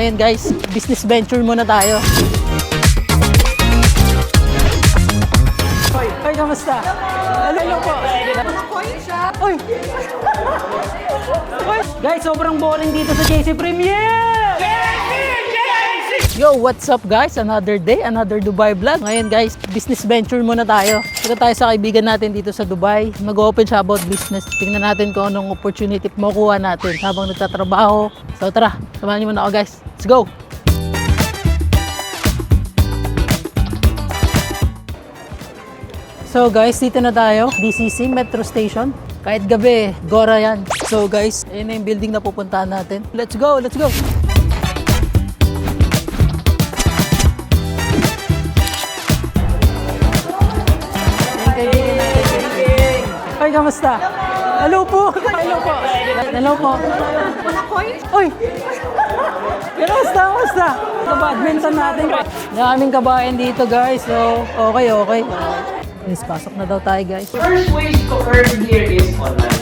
Ngayon guys, business venture muna tayo. Hoy, kamusta? Hello po. Uy! Guys, sobrang boring dito sa JC Premier! Yo, what's up guys? Another day, another Dubai vlog. Ngayon guys, business venture muna tayo. Punta tayo sa kaibigan natin dito sa Dubai. Mag-open siya about business. Tingnan natin kung anong opportunity makukuha natin habang nagtatrabaho. So tara, samahan niyo muna ako guys. Let's go! So guys, dito na tayo. DCC Metro Station. Kahit gabi, Gora yan. So guys, ayun na yung building na pupuntahan natin. Let's go! Let's go! Ay, kamusta? Hello po! Hello po! Hello po! Uy! Kamusta? Ka-badminton natin. Daming kabayan dito guys. So, okay. Please, pasok na daw tayo guys. First ways to earn here is online.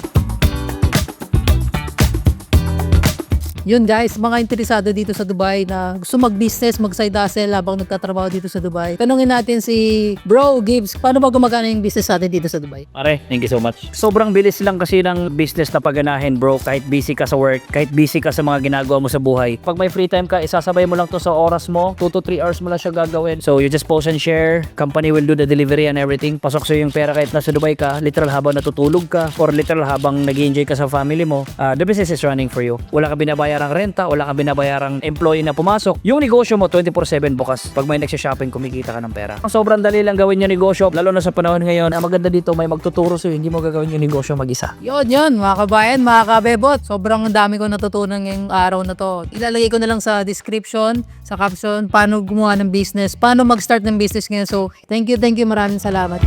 Yun guys, mga interesado dito sa Dubai na gusto mag-business, mag-side hustle habang nagtatrabaho dito sa Dubai. Tanungin natin si Bro Gibbs, paano ba gumagana yung business natin dito sa Dubai? Pare, thank you so much. Sobrang bilis lang kasi ng business na paganahin, bro. Kahit busy ka sa work, kahit busy ka sa mga ginagawa mo sa buhay. Pag may free time ka, isasabay mo lang to sa oras mo. 2 to 3 hours mo lang siya gagawin. So you just post and share. Company will do the delivery and everything. Pasok sa'yo yung pera kahit nasa Dubai ka. Literal habang natutulog ka or literal habang nag-enjoy ka sa family mo. The business is running for you. Wala ka binabayarang renta, wala ka binabayarang employee na pumasok. Yung negosyo mo 24/7 bukas. Pag may nagsha-shopping, kumikita ka ng pera. Sobrang dali lang gawin yung negosyo, lalo na sa panahon ngayon. Ang maganda dito, may magtuturo sa'yo, hindi mo gagawin yung negosyo mag-isa. Yun, mga kabayan, mga kabebot. Sobrang dami ko natutunan ngayong araw na to. Ilalagay ko na lang sa description, sa caption, paano gumawa ng business, paano mag-start ng business ngayon. So, thank you, maraming salamat.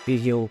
Video.